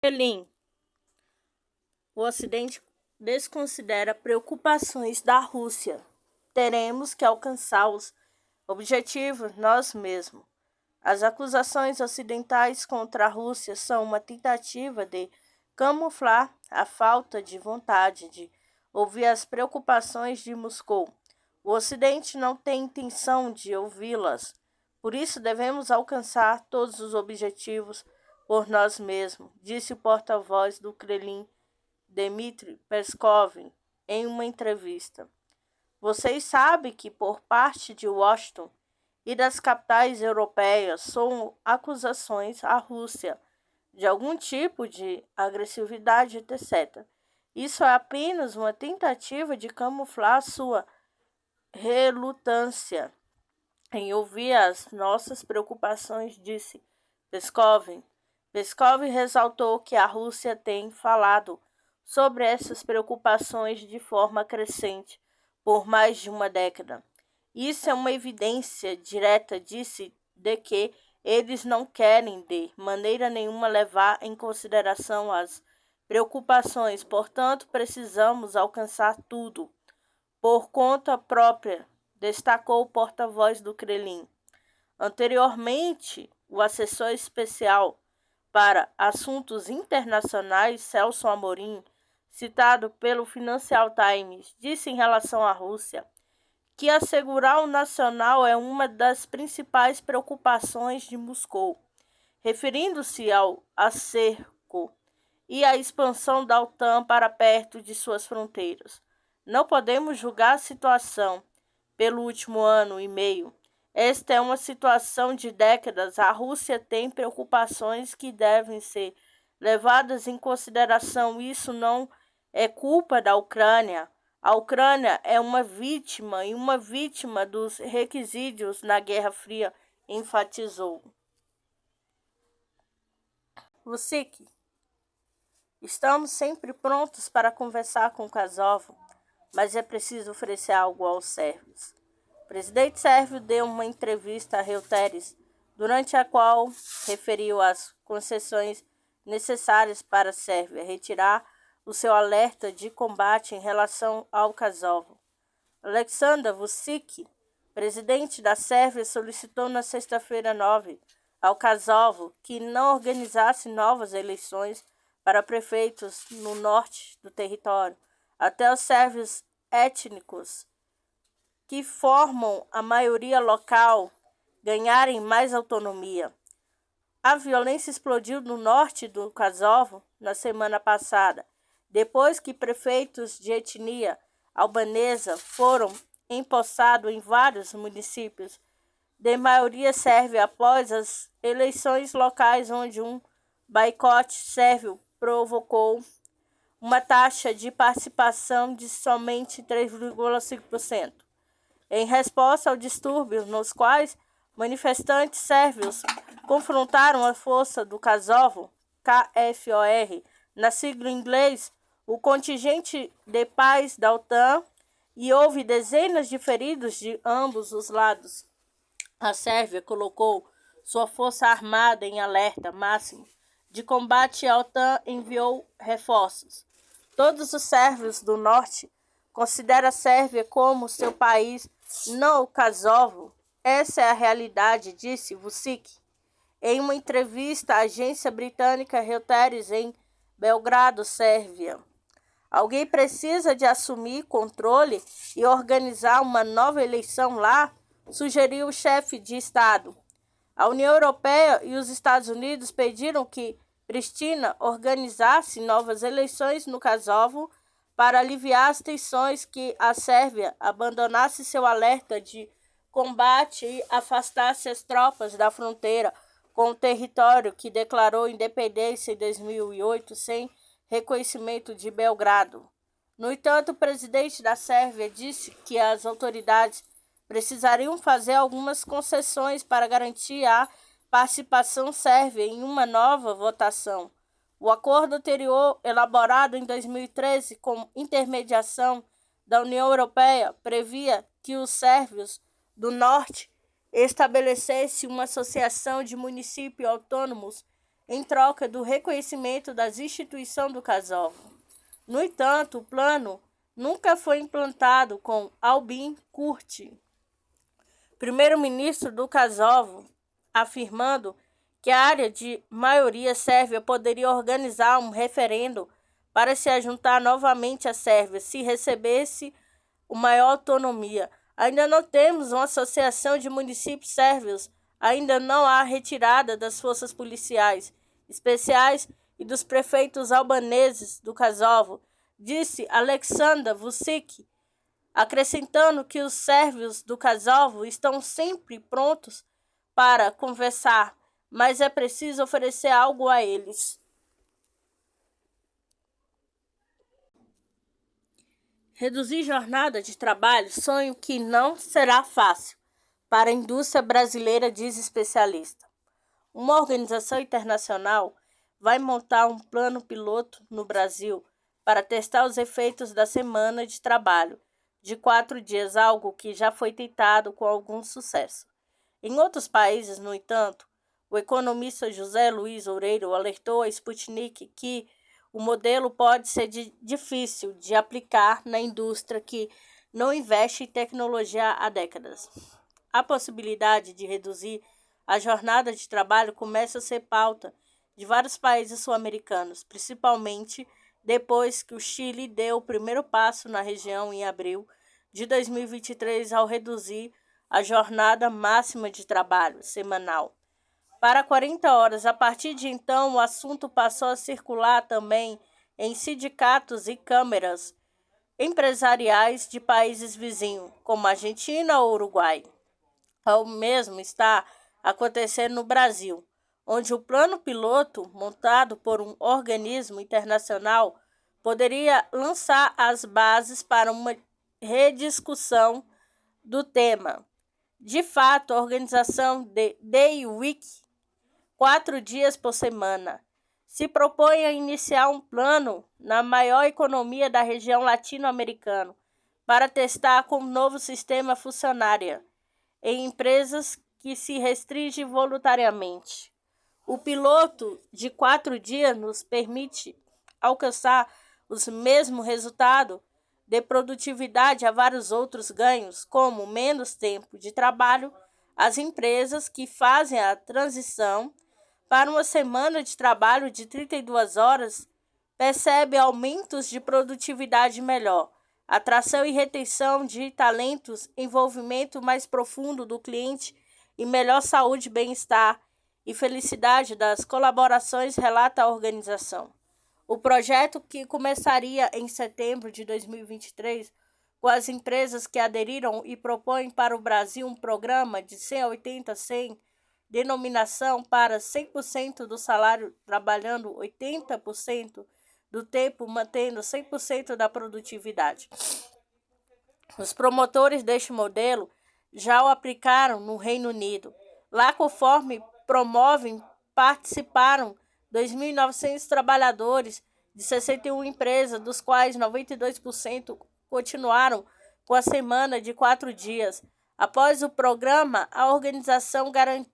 Kremlin. O Ocidente desconsidera preocupações da Rússia. Teremos que alcançar os objetivos nós mesmos. As acusações ocidentais contra a Rússia são uma tentativa de camuflar a falta de vontade de ouvir as preocupações de Moscou. O Ocidente não tem intenção de ouvi-las. Por isso devemos alcançar todos os objetivos por nós mesmos, disse o porta-voz do Kremlin, Dmitry Peskov, em uma entrevista. Vocês sabem que por parte de Washington e das capitais europeias são acusações à Rússia de algum tipo de agressividade, etc. Isso é apenas uma tentativa de camuflar sua relutância em ouvir as nossas preocupações, disse Peskov. Peskov ressaltou que a Rússia tem falado sobre essas preocupações de forma crescente por mais de uma década. Isso é uma evidência direta, disse, de que eles não querem de maneira nenhuma levar em consideração as preocupações, portanto, precisamos alcançar tudo por conta própria, destacou o porta-voz do Kremlin. Anteriormente, o assessor especial para Assuntos Internacionais, Celso Amorim, citado pelo Financial Times, disse em relação à Rússia que assegurar o nacional é uma das principais preocupações de Moscou, referindo-se ao cerco e à expansão da OTAN para perto de suas fronteiras. Não podemos julgar a situação pelo último ano e meio. Esta é uma situação de décadas. A Rússia tem preocupações que devem ser levadas em consideração. Isso não é culpa da Ucrânia. A Ucrânia é uma vítima dos requisitos na Guerra Fria, enfatizou. Vucic. Estamos sempre prontos para conversar com Kosovo, mas é preciso oferecer algo aos sérvios. O presidente sérvio deu uma entrevista a Reuters, durante a qual referiu as concessões necessárias para a Sérvia retirar o seu alerta de combate em relação ao Kosovo. Aleksandar Vučić, presidente da Sérvia, solicitou na sexta-feira 9 ao Kosovo que não organizasse novas eleições para prefeitos no norte do território, até os sérvios étnicos, que formam a maioria local, ganharem mais autonomia. A violência explodiu no norte do Kosovo na semana passada, depois que prefeitos de etnia albanesa foram empossados em vários municípios de maioria sérvia após as eleições locais, onde um boicote sérvio provocou uma taxa de participação de somente 3,5%. Em resposta ao distúrbio nos quais manifestantes sérvios confrontaram a força do Kosovo, KFOR, na sigla em inglês, o contingente de paz da OTAN, e houve dezenas de feridos de ambos os lados. A Sérvia colocou sua força armada em alerta máximo de combate e a OTAN enviou reforços. Todos os sérvios do norte consideram a Sérvia como seu país, não o Kosovo. Essa é a realidade, disse Vučić em uma entrevista à agência britânica Reuters em Belgrado, Sérvia. Alguém precisa de assumir controle e organizar uma nova eleição lá, sugeriu o chefe de Estado. A União Europeia e os Estados Unidos pediram que Pristina organizasse novas eleições no Kosovo para aliviar as tensões, que a Sérvia abandonasse seu alerta de combate e afastasse as tropas da fronteira com o território que declarou independência em 2008 sem reconhecimento de Belgrado. No entanto, o presidente da Sérvia disse que as autoridades precisariam fazer algumas concessões para garantir a participação sérvia em uma nova votação. O acordo anterior, elaborado em 2013 com intermediação da União Europeia, previa que os sérvios do norte estabelecessem uma associação de municípios autônomos em troca do reconhecimento das instituições do Kosovo. No entanto, o plano nunca foi implantado com Albin Kurti, primeiro-ministro do Kosovo, afirmando que a área de maioria sérvia poderia organizar um referendo para se juntar novamente à Sérvia se recebesse uma maior autonomia. Ainda não temos uma associação de municípios sérvios, ainda não há retirada das forças policiais especiais e dos prefeitos albaneses do Kosovo, disse Aleksandar Vučić, acrescentando que os sérvios do Kosovo estão sempre prontos para conversar, mas é preciso oferecer algo a eles. Reduzir jornada de trabalho, sonho que não será fácil para a indústria brasileira, diz especialista. Uma organização internacional vai montar um plano piloto no Brasil para testar os efeitos da semana de trabalho de 4 dias, algo que já foi tentado com algum sucesso. Em outros países, no entanto, o economista José Luiz Oureiro alertou a Sputnik que o modelo pode ser difícil de aplicar na indústria que não investe em tecnologia há décadas. A possibilidade de reduzir a jornada de trabalho começa a ser pauta de vários países sul-americanos, principalmente depois que o Chile deu o primeiro passo na região em abril de 2023 ao reduzir a jornada máxima de trabalho semanal para 40 horas. A partir de então, o assunto passou a circular também em sindicatos e câmeras empresariais de países vizinhos, como Argentina ou Uruguai. O mesmo está acontecendo no Brasil, onde o plano piloto, montado por um organismo internacional, poderia lançar as bases para uma rediscussão do tema. De fato, a organização Day Week, 4 dias por semana, se propõe a iniciar um plano na maior economia da região latino-americana para testar como novo sistema funcionaria em empresas que se restringe voluntariamente. O piloto de 4 dias nos permite alcançar os mesmos resultados de produtividade a vários outros ganhos, como menos tempo de trabalho. As empresas que fazem a transição para uma semana de trabalho de 32 horas percebem aumentos de produtividade melhor, atração e retenção de talentos, envolvimento mais profundo do cliente e melhor saúde, bem-estar e felicidade das colaborações, relata a organização. O projeto, que começaria em setembro de 2023, com as empresas que aderiram e propõem para o Brasil um programa de 100 a 80-100, denominação para 100% do salário, trabalhando 80% do tempo, mantendo 100% da produtividade. Os promotores deste modelo já o aplicaram no Reino Unido. Lá, conforme promovem, participaram 2.900 trabalhadores de 61 empresas, dos quais 92% continuaram com a semana de 4 dias. Após o programa, a organização garante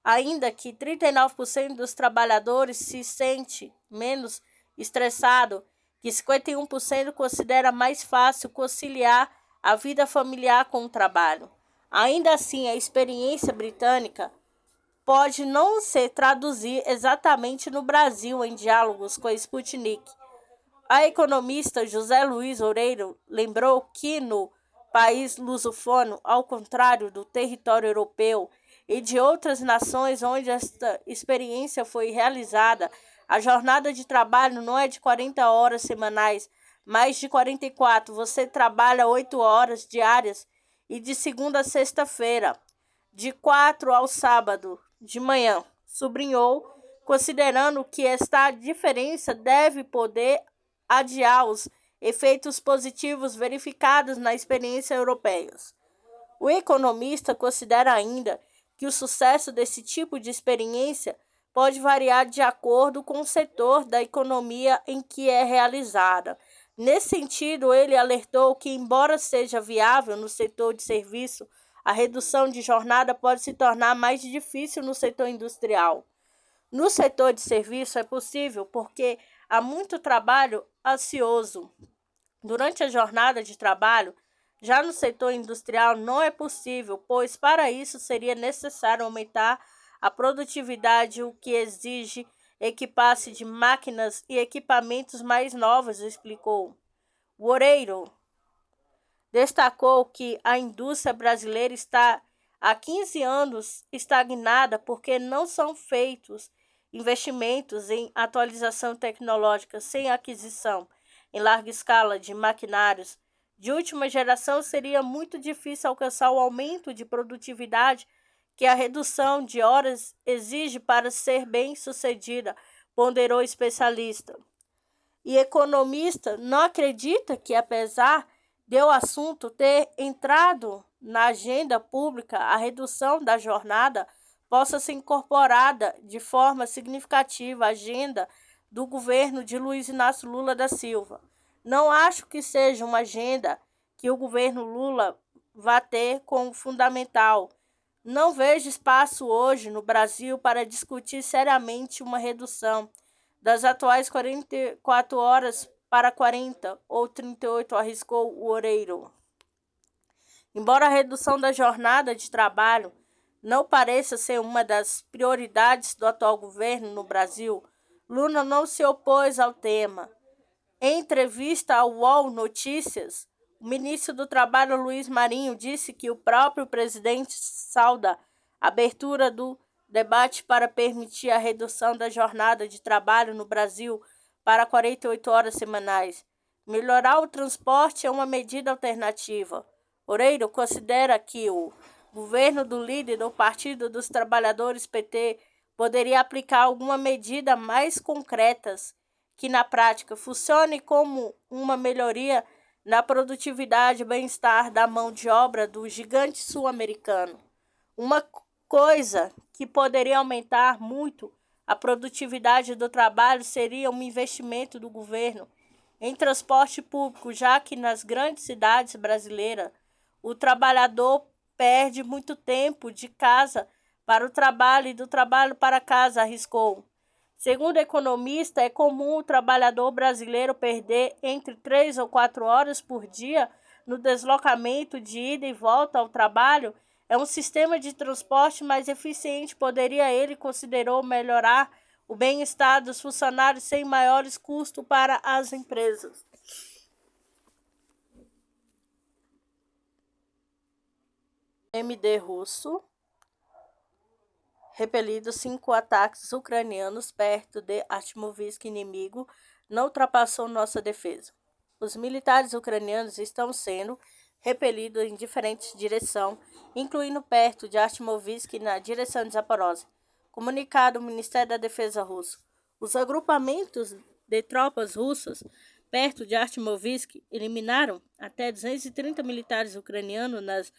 ainda que 39% dos trabalhadores se sente menos estressado, que 51% considera mais fácil conciliar a vida familiar com o trabalho. Ainda assim, a experiência britânica pode não se traduzir exatamente no Brasil em diálogos com a Sputnik. A economista José Luiz Oureiro lembrou que no país lusofono, ao contrário do território europeu e de outras nações onde esta experiência foi realizada, a jornada de trabalho não é de 40 horas semanais, mas de 44. Você trabalha 8 horas diárias e de segunda a sexta-feira, de 4 ao sábado de manhã, sublinhou, considerando que esta diferença deve poder adiar os efeitos positivos verificados na experiência europeia. O economista considera ainda que o sucesso desse tipo de experiência pode variar de acordo com o setor da economia em que é realizada. Nesse sentido, ele alertou que, embora seja viável no setor de serviço, a redução de jornada pode se tornar mais difícil no setor industrial. No setor de serviço é possível porque há muito trabalho ocioso durante a jornada de trabalho. Já no setor industrial não é possível, pois para isso seria necessário aumentar a produtividade, o que exige equipar-se de máquinas e equipamentos mais novos, explicou. O Oreiro destacou que a indústria brasileira está há 15 anos estagnada porque não são feitos investimentos em atualização tecnológica sem aquisição em larga escala de maquinários de última geração. Seria muito difícil alcançar o aumento de produtividade que a redução de horas exige para ser bem-sucedida, ponderou o especialista. E economista não acredita que, apesar de o assunto ter entrado na agenda pública, a redução da jornada possa ser incorporada de forma significativa à agenda do governo de Luiz Inácio Lula da Silva. Não acho que seja uma agenda que o governo Lula vá ter como fundamental. Não vejo espaço hoje no Brasil para discutir seriamente uma redução das atuais 44 horas para 40 ou 38, arriscou o Oreiro. Embora a redução da jornada de trabalho não pareça ser uma das prioridades do atual governo no Brasil, Lula não se opôs ao tema. Em entrevista ao UOL Notícias, o ministro do Trabalho, Luiz Marinho, disse que o próprio presidente sauda a abertura do debate para permitir a redução da jornada de trabalho no Brasil para 48 horas semanais. Melhorar o transporte é uma medida alternativa. Oreiro considera que o governo do líder do Partido dos Trabalhadores, PT, poderia aplicar alguma medida mais concretas que na prática funcione como uma melhoria na produtividade e bem-estar da mão de obra do gigante sul-americano. Uma coisa que poderia aumentar muito a produtividade do trabalho seria um investimento do governo em transporte público, já que nas grandes cidades brasileiras o trabalhador perde muito tempo de casa para o trabalho e do trabalho para casa, arriscou. Segundo o economista, é comum o trabalhador brasileiro perder entre 3 ou 4 horas por dia no deslocamento de ida e volta ao trabalho. É um sistema de transporte mais eficiente. Poderia, ele considerou, melhorar o bem-estar dos funcionários sem maiores custos para as empresas. MD russo repelido 5 ataques ucranianos perto de Artmovsk, inimigo não ultrapassou nossa defesa. Os militares ucranianos estão sendo repelidos em diferentes direções, incluindo perto de Artmovsk na direção de Zaporozhye. Comunicado do Ministério da Defesa russo. Os agrupamentos de tropas russas perto de Artmovsk eliminaram até 230 militares ucranianos nas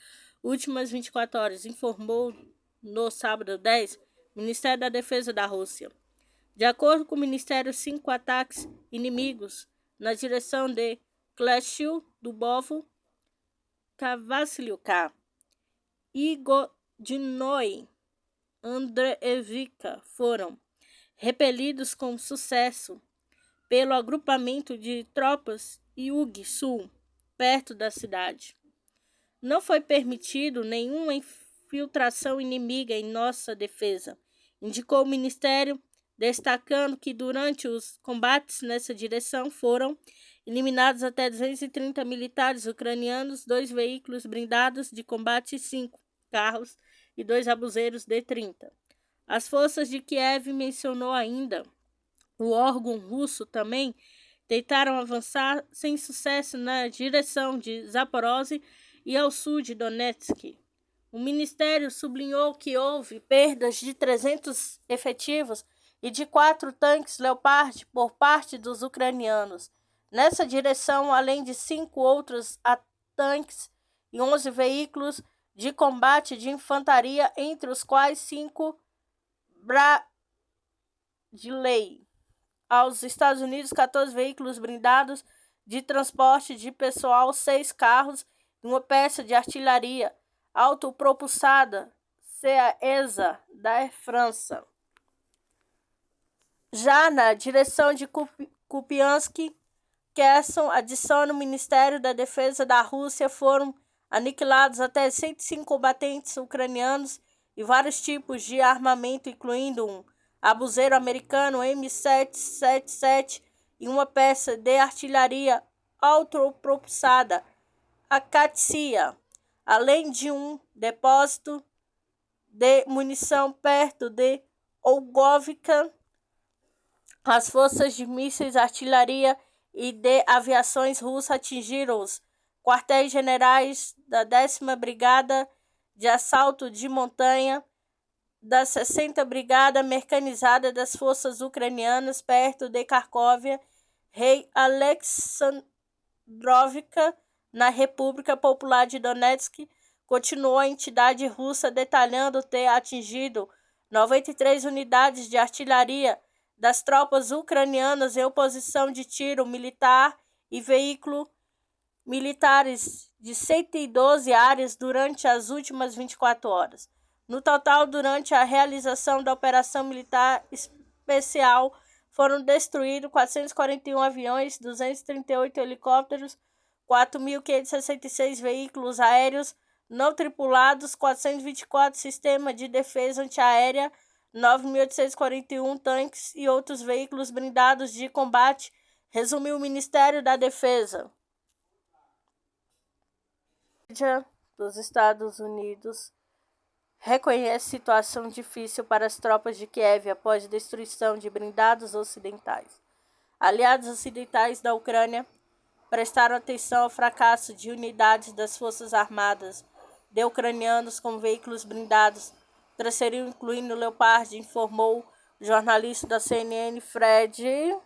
últimas 24 horas, informou no sábado 10, Ministério da Defesa da Rússia. De acordo com o Ministério, 5 ataques inimigos na direção de Kleshil, Dubovo, Kavasiliuka e Godinoy, Andreevka foram repelidos com sucesso pelo agrupamento de tropas Yug Sul, perto da cidade. Não foi permitido nenhuma infiltração inimiga em nossa defesa, indicou o Ministério, destacando que durante os combates nessa direção foram eliminados até 230 militares ucranianos, 2 veículos blindados de combate, 5 carros e 2 abuseiros D-30. As forças de Kiev, mencionou ainda o órgão russo, também tentaram avançar sem sucesso na direção de Zaporozhye e ao sul de Donetsk. O Ministério sublinhou que houve perdas de 300 efetivos e de 4 tanques Leopard por parte dos ucranianos. Nessa direção, além de 5 outros tanques e 11 veículos de combate de infantaria, entre os quais 5 Bradley. Aos Estados Unidos, 14 veículos blindados de transporte de pessoal, 6 carros e uma peça de artilharia autopropulsada CAESA da França. Já na direção de Kupiansk, Kherson, adiciona o Ministério da Defesa da Rússia, foram aniquilados até 105 combatentes ucranianos e vários tipos de armamento, incluindo um abuseiro americano M777 e uma peça de artilharia autopropulsada, a Katysia, além de um depósito de munição perto de Olgovka. As forças de mísseis, artilharia e de aviações russas atingiram os quartéis generais da 10ª Brigada de Assalto de Montanha, da 60ª Brigada Mecanizada das Forças Ucranianas, perto de Kharkovia, Rei Alexandrovka, na República Popular de Donetsk. Continuou a entidade russa detalhando ter atingido 93 unidades de artilharia das tropas ucranianas em oposição de tiro militar e veículo militares de 112 áreas durante as últimas 24 horas. No total, durante a realização da operação militar especial, foram destruídos 441 aviões, 238 helicópteros, 4.566 veículos aéreos não tripulados, 424 sistemas de defesa antiaérea, 9.841 tanques e outros veículos blindados de combate, resumiu o Ministério da Defesa dos Estados Unidos. Reconhece situação difícil para as tropas de Kiev após destruição de blindados ocidentais. Aliados ocidentais da Ucrânia prestaram atenção ao fracasso de unidades das Forças Armadas de ucranianos com veículos blindados, incluindo o Leopard, informou o jornalista da CNN Fred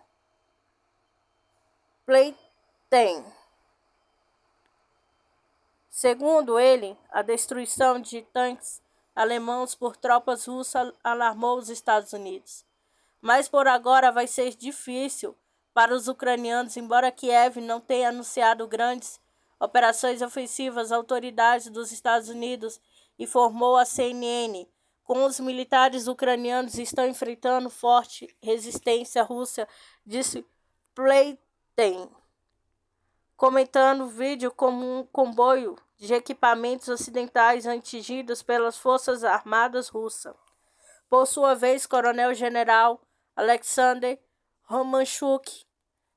Pleiten. Segundo ele, a destruição de tanques alemãos por tropas russas alarmou os Estados Unidos. Mas por agora vai ser difícil para os ucranianos, embora Kiev não tenha anunciado grandes operações ofensivas. A autoridade dos Estados Unidos informou a CNN, com os militares ucranianos estão enfrentando forte resistência russa, disse Pleiten, comentando o vídeo como um comboio de equipamentos ocidentais atingidos pelas Forças Armadas Russas. Por sua vez, Coronel-General Alexander Romanchuk,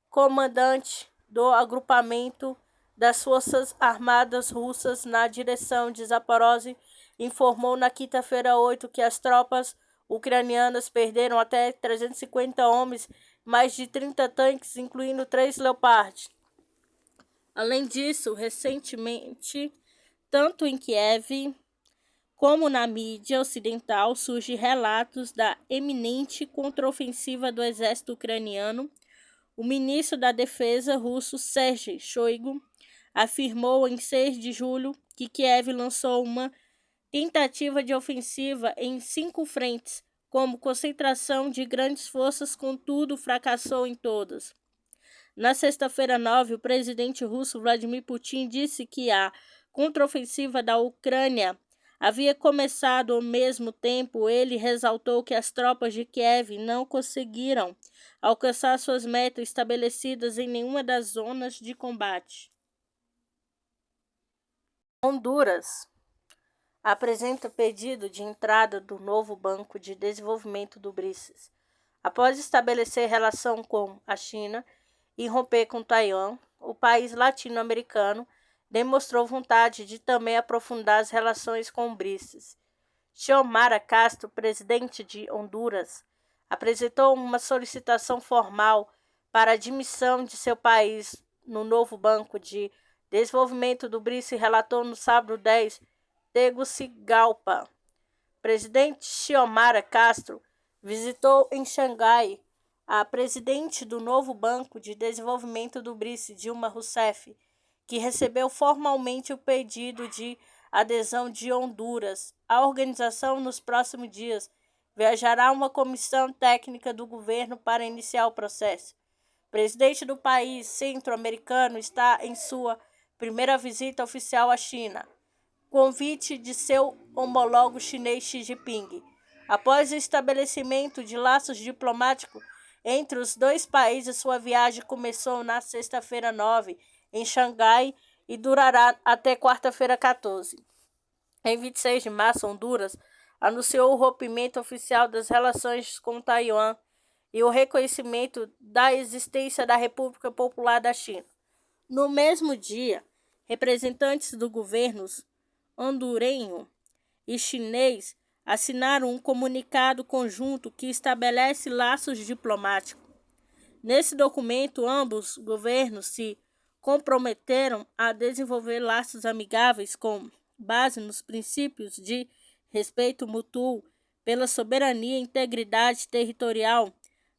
comandante do agrupamento das Forças Armadas Russas na direção de Zaporozhye, informou na quinta-feira 8 que as tropas ucranianas perderam até 350 homens, mais de 30 tanques, incluindo 3 Leopard. Além disso, recentemente, tanto em Kiev como na mídia ocidental, surgem relatos da iminente contraofensiva do exército ucraniano. O ministro da Defesa russo, Sergei Shoigu, afirmou em 6 de julho que Kiev lançou uma tentativa de ofensiva em 5 frentes, como concentração de grandes forças, contudo fracassou em todas. Na sexta-feira 9, o presidente russo Vladimir Putin disse que a contraofensiva da Ucrânia havia começado ao mesmo tempo. Ele ressaltou que as tropas de Kiev não conseguiram alcançar suas metas estabelecidas em nenhuma das zonas de combate. Honduras apresenta pedido de entrada do novo Banco de Desenvolvimento do BRICS. Após estabelecer relação com a China e romper com Taiwan, o país latino-americano demonstrou vontade de também aprofundar as relações com o BRICS. Xiomara Castro, presidente de Honduras, apresentou uma solicitação formal para a admissão de seu país no novo Banco de Desenvolvimento do BRICS, relatou no sábado 10 Tegucigalpa. Presidente Xiomara Castro visitou em Xangai a presidente do novo Banco de Desenvolvimento do BRICS, Dilma Rousseff, que recebeu formalmente o pedido de adesão de Honduras. A organização, nos próximos dias, viajará uma comissão técnica do governo para iniciar o processo. O presidente do país centro-americano está em sua primeira visita oficial à China, convite de seu homólogo chinês Xi Jinping. Após o estabelecimento de laços diplomáticos entre os dois países. Sua viagem começou na sexta-feira 9, em Xangai, e durará até quarta-feira 14. Em 26 de março, Honduras anunciou o rompimento oficial das relações com Taiwan e o reconhecimento da existência da República Popular da China. No mesmo dia, representantes dos governos hondurenho e chinês assinaram um comunicado conjunto que estabelece laços diplomáticos. Nesse documento, ambos governos se comprometeram a desenvolver laços amigáveis com base nos princípios de respeito mútuo pela soberania e integridade territorial,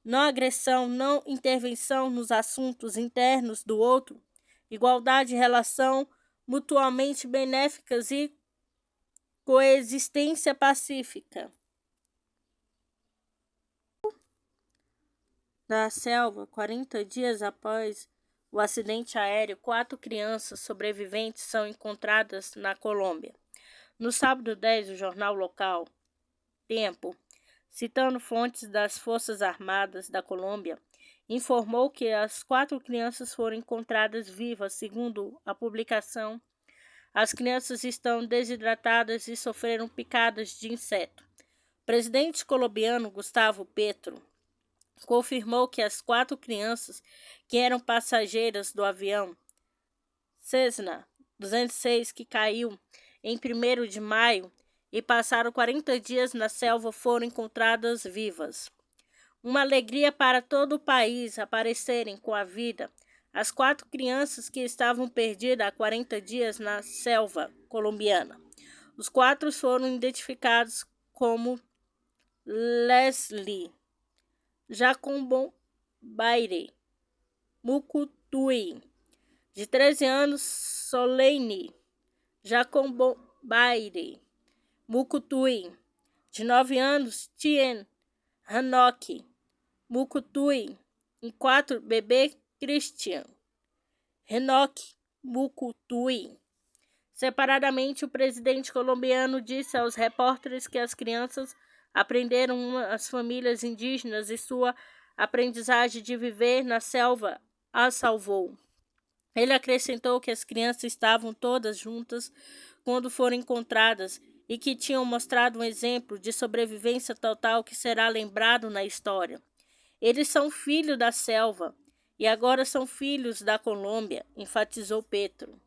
não agressão, não intervenção nos assuntos internos do outro, igualdade e relação mutuamente benéficas e coexistência pacífica. Da selva, 40 dias após o acidente aéreo, 4 crianças sobreviventes são encontradas na Colômbia. No sábado 10, o jornal local Tempo, citando fontes das Forças Armadas da Colômbia, informou que as 4 crianças foram encontradas vivas. Segundo a publicação, as crianças estão desidratadas e sofreram picadas de inseto. O presidente colombiano Gustavo Petro confirmou que as 4 crianças, que eram passageiras do avião Cessna 206, que caiu em 1º de maio e passaram 40 dias na selva, foram encontradas vivas. Uma alegria para todo o país aparecerem com a vida as 4 crianças que estavam perdidas há 40 dias na selva colombiana. Os 4 foram identificados como Leslie Jacobombaire Mucutui, de 13 anos, Soleine Jacobombaire Mucutui, de 9 anos, Tien Hanok Mucutui, e 4, bebê Christian Hanok Mucutui. Separadamente, o presidente colombiano disse aos repórteres que as crianças aprenderam as famílias indígenas e sua aprendizagem de viver na selva as salvou. Ele acrescentou que as crianças estavam todas juntas quando foram encontradas e que tinham mostrado um exemplo de sobrevivência total que será lembrado na história. Eles são filhos da selva e agora são filhos da Colômbia, enfatizou Petro.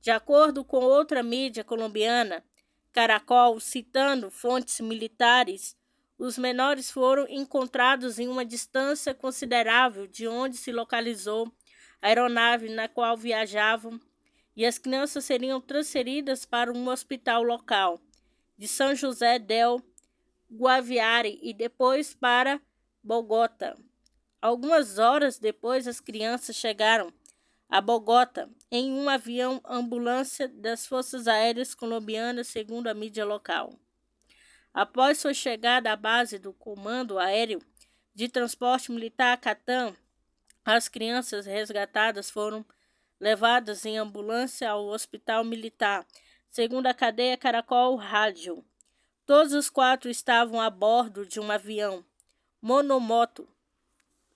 De acordo com outra mídia colombiana, Caracol, citando fontes militares, os menores foram encontrados em uma distância considerável de onde se localizou a aeronave na qual viajavam, e as crianças seriam transferidas para um hospital local de São José del Guaviare e depois para Bogotá. Algumas horas depois, as crianças chegaram a Bogotá em um avião ambulância das Forças Aéreas Colombianas, segundo a mídia local. Após sua chegada à base do Comando Aéreo de Transporte Militar Catam, as crianças resgatadas foram levadas em ambulância ao Hospital Militar, segundo a cadeia Caracol Rádio. Todos os 4 estavam a bordo de um avião monomoto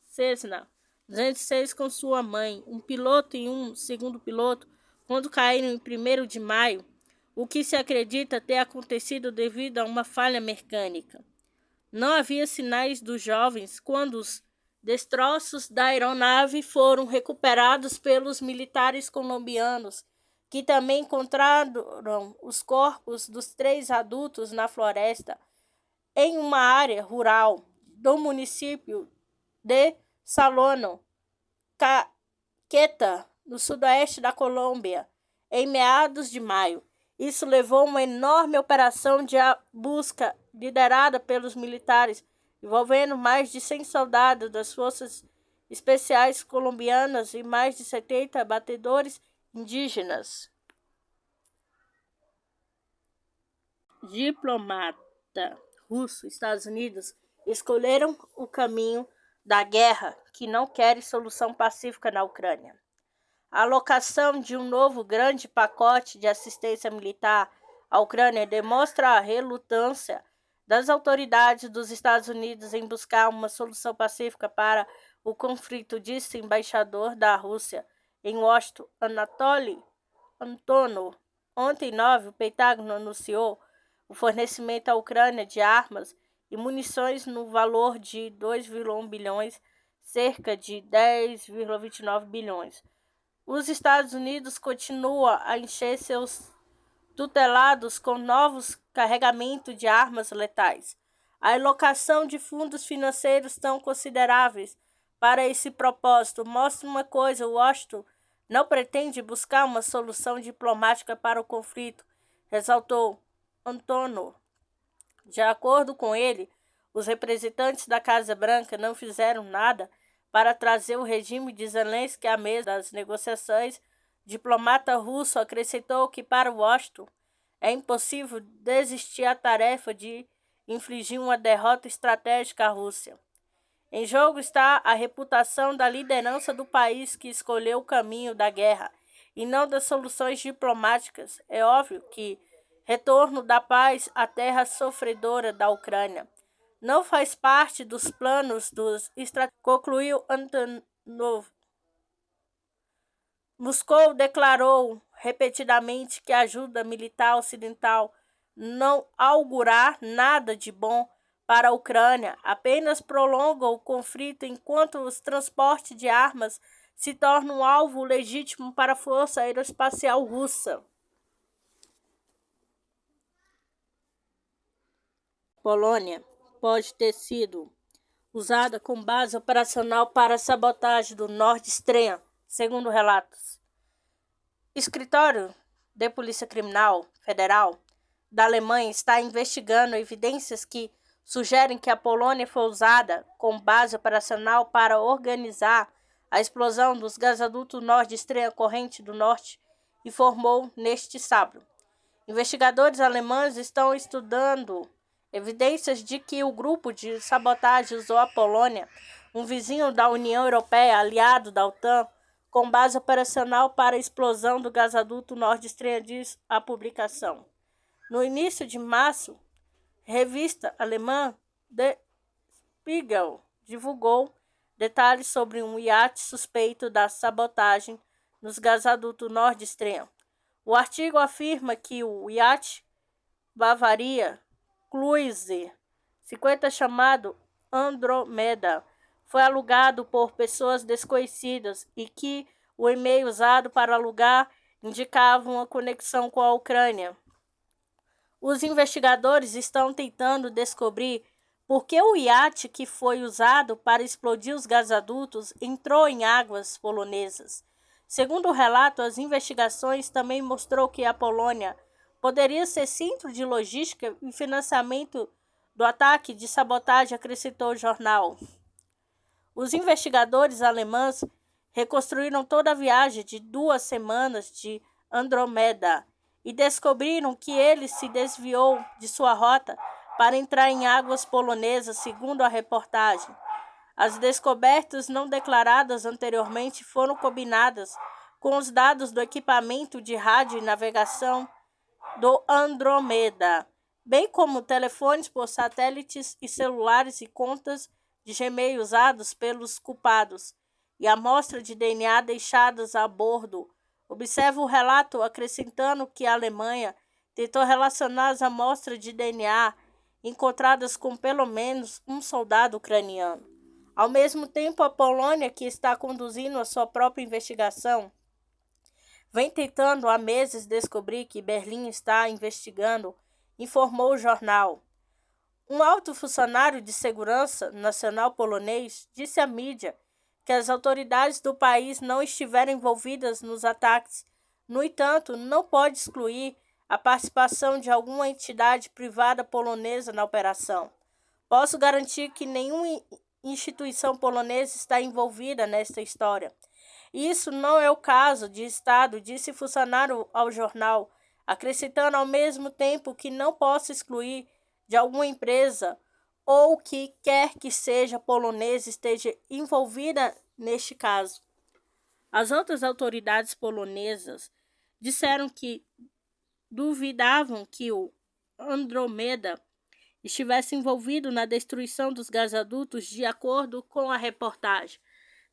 Cessna 206 com sua mãe, um piloto e um segundo piloto, quando caíram em 1º de maio, o que se acredita ter acontecido devido a uma falha mecânica. Não havia sinais dos jovens quando os destroços da aeronave foram recuperados pelos militares colombianos, que também encontraram os corpos dos 3 adultos na floresta, em uma área rural do município de Salono, Caquetá, no sudoeste da Colômbia, em meados de maio. Isso levou a uma enorme operação de busca liderada pelos militares, envolvendo mais de 100 soldados das forças especiais colombianas e mais de 70 batedores indígenas. Diplomata russo e Estados Unidos escolheram o caminho da guerra, que não querem solução pacífica na Ucrânia. A alocação de um novo grande pacote de assistência militar à Ucrânia demonstra a relutância das autoridades dos Estados Unidos em buscar uma solução pacífica para o conflito, disse o embaixador da Rússia em Washington, Anatoly Antonov. Ontem, 9, o Pentágono anunciou o fornecimento à Ucrânia de armas e munições no valor de 2,1 bilhões, cerca de 10,29 bilhões. Os Estados Unidos continuam a encher seus tutelados com novos carregamentos de armas letais. A alocação de fundos financeiros tão consideráveis para esse propósito mostra uma coisa: Washington não pretende buscar uma solução diplomática para o conflito, ressaltou Antonov. De acordo com ele, os representantes da Casa Branca não fizeram nada para trazer o regime de Zelensky à mesa das negociações. O diplomata russo acrescentou que para Washington é impossível desistir da tarefa de infligir uma derrota estratégica à Rússia. Em jogo está a reputação da liderança do país que escolheu o caminho da guerra e não das soluções diplomáticas. É óbvio que retorno da paz à terra sofredora da Ucrânia não faz parte dos planos dos estrategistas, concluiu Antonov. Moscou declarou repetidamente que a ajuda militar ocidental não augurará nada de bom para a Ucrânia, apenas prolonga o conflito enquanto os transportes de armas se tornam um alvo legítimo para a Força Aeroespacial Russa. Polônia pode ter sido usada como base operacional para a sabotagem do Nord Stream, segundo relatos. Escritório de Polícia Criminal Federal da Alemanha está investigando evidências que sugerem que a Polônia foi usada como base operacional para organizar a explosão dos gasodutos Nord Stream corrente do norte, informou neste sábado. Investigadores alemães estão estudando evidências de que o grupo de sabotagem usou a Polônia, um vizinho da União Europeia, aliado da OTAN, com base operacional para a explosão do gasoduto Nord Stream, diz a publicação. No início de março, a revista alemã Der Spiegel divulgou detalhes sobre um iate suspeito da sabotagem nos gasodutos Nord Stream. O artigo afirma que o iate Bavaria Cruiser 50, chamado Andromeda, foi alugado por pessoas desconhecidas e que o e-mail usado para alugar indicava uma conexão com a Ucrânia. Os investigadores estão tentando descobrir por que o iate que foi usado para explodir os gasodutos entrou em águas polonesas. Segundo o relato, as investigações também mostrou que a Polônia poderia ser centro de logística e financiamento do ataque de sabotagem, acrescentou o jornal. Os investigadores alemães reconstruíram toda a viagem de 2 semanas de Andromeda e descobriram que ele se desviou de sua rota para entrar em águas polonesas, segundo a reportagem. As descobertas não declaradas anteriormente foram combinadas com os dados do equipamento de rádio e navegação do Andromeda, bem como telefones por satélites e celulares e contas de Gmail usados pelos culpados, e amostra de DNA deixadas a bordo. Observa o relato acrescentando que a Alemanha tentou relacionar as amostras de DNA encontradas com pelo menos um soldado ucraniano. Ao mesmo tempo, a Polônia, que está conduzindo a sua própria investigação, vem tentando há meses descobrir que Berlim está investigando, informou o jornal. Um alto funcionário de segurança nacional polonês disse à mídia que as autoridades do país não estiveram envolvidas nos ataques. No entanto, não pode excluir a participação de alguma entidade privada polonesa na operação. Posso garantir que nenhuma instituição polonesa está envolvida nesta história. Isso não é o caso de Estado, disse funcionário ao jornal, acrescentando ao mesmo tempo que não posso excluir de alguma empresa ou que quer que seja polonesa esteja envolvida neste caso. As outras autoridades polonesas disseram que duvidavam que o Andromeda estivesse envolvido na destruição dos gasodutos, de acordo com a reportagem.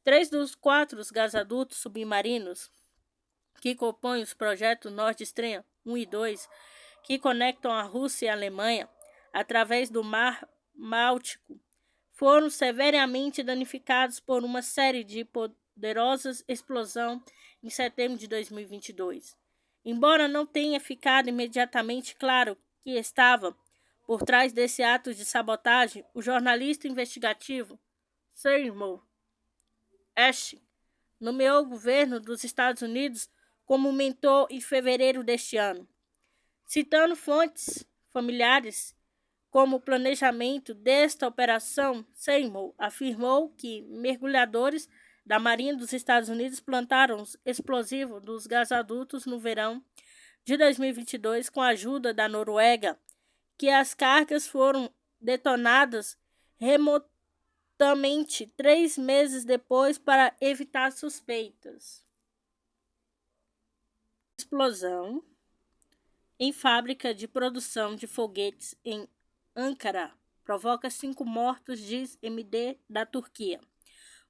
3 dos 4 gasodutos submarinos que compõem os projetos Nord Stream 1 e 2, que conectam a Rússia e a Alemanha através do Mar Báltico, foram severamente danificados por uma série de poderosas explosões em setembro de 2022. Embora não tenha ficado imediatamente claro que estava por trás desse ato de sabotagem, o jornalista investigativo Seymour Hersh nomeou o governo dos Estados Unidos como mentor em fevereiro deste ano. Citando fontes familiares como o planejamento desta operação, Seymour afirmou que mergulhadores da Marinha dos Estados Unidos plantaram os explosivos dos gasodutos no verão de 2022 com a ajuda da Noruega, que as cargas foram detonadas remotamente 3 meses depois para evitar suspeitas. Explosão em fábrica de produção de foguetes em Ankara provoca 5 mortos, diz MD da Turquia.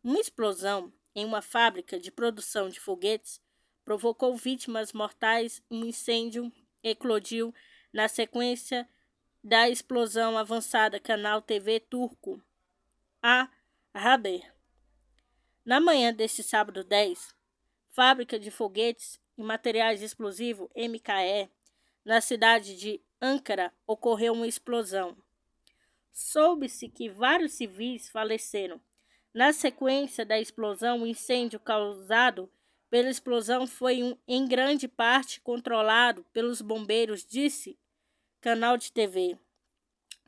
Uma explosão em uma fábrica de produção de foguetes provocou vítimas mortais. Um incêndio eclodiu na sequência da explosão avançada canal TV turco A Haber. Na manhã deste sábado 10, fábrica de foguetes e materiais explosivos MKE, na cidade de Ankara, ocorreu uma explosão. Soube-se que vários civis faleceram. Na sequência da explosão, o incêndio causado pela explosão foi em grande parte controlado pelos bombeiros, disse canal de TV.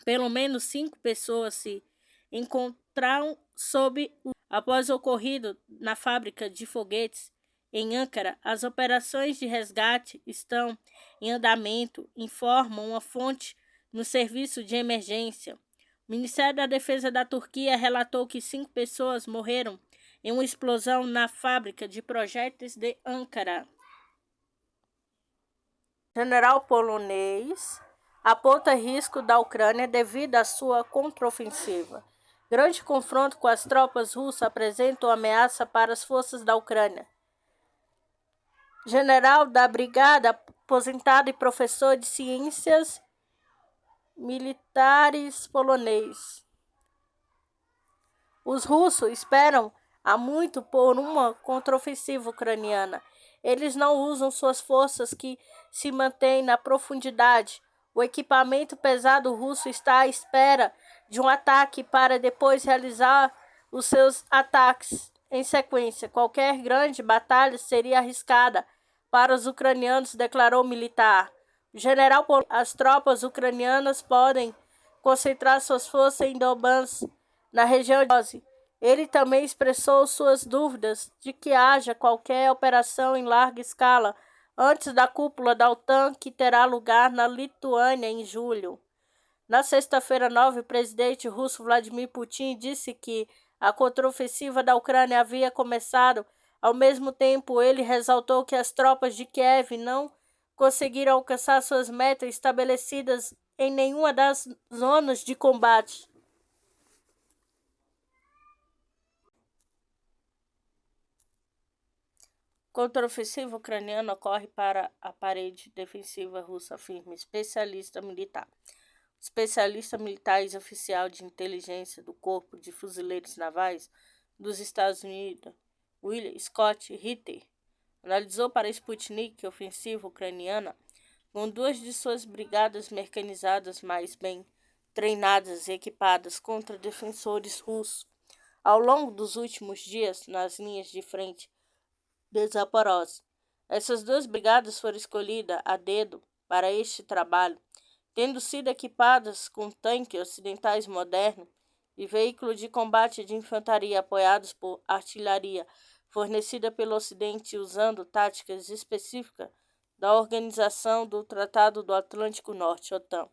Pelo menos 5 pessoas se encontraram após o ocorrido na fábrica de foguetes em Ankara. As operações de resgate estão em andamento, informa uma fonte no serviço de emergência. O Ministério da Defesa da Turquia relatou que 5 pessoas morreram em uma explosão na fábrica de projéteis de Ankara. General polonês aponta risco da Ucrânia devido à sua contraofensiva. Grande confronto com as tropas russas apresenta ameaça para as forças da Ucrânia. General da Brigada, aposentado e professor de ciências militares polonês. Os russos esperam há muito por uma contraofensiva ucraniana. Eles não usam suas forças que se mantêm na profundidade. O equipamento pesado russo está à espera de um ataque para depois realizar os seus ataques em sequência. Qualquer grande batalha seria arriscada para os ucranianos, declarou o militar. O general, as tropas ucranianas podem concentrar suas forças em Donbas, na região de Donbas. Ele também expressou suas dúvidas de que haja qualquer operação em larga escala antes da cúpula da OTAN, que terá lugar na Lituânia em julho. Na sexta-feira 9, o presidente russo Vladimir Putin disse que a contraofensiva da Ucrânia havia começado. Ao mesmo tempo, ele ressaltou que as tropas de Kiev não conseguiram alcançar suas metas estabelecidas em nenhuma das zonas de combate. Contraofensiva ucraniana ocorre para a parede defensiva russa, afirma especialista militar. Especialista militar e oficial de inteligência do Corpo de Fuzileiros Navais dos Estados Unidos, William Scott Ritter, analisou para a Sputnik que a ofensiva ucraniana, com 2 de suas brigadas mecanizadas mais bem treinadas e equipadas contra defensores russos, ao longo dos últimos dias nas linhas de frente de Zaporozhye. Essas 2 brigadas foram escolhidas a dedo para este trabalho, tendo sido equipadas com tanques ocidentais modernos e veículos de combate de infantaria apoiados por artilharia fornecida pelo Ocidente, usando táticas específicas da Organização do Tratado do Atlântico Norte, OTAN,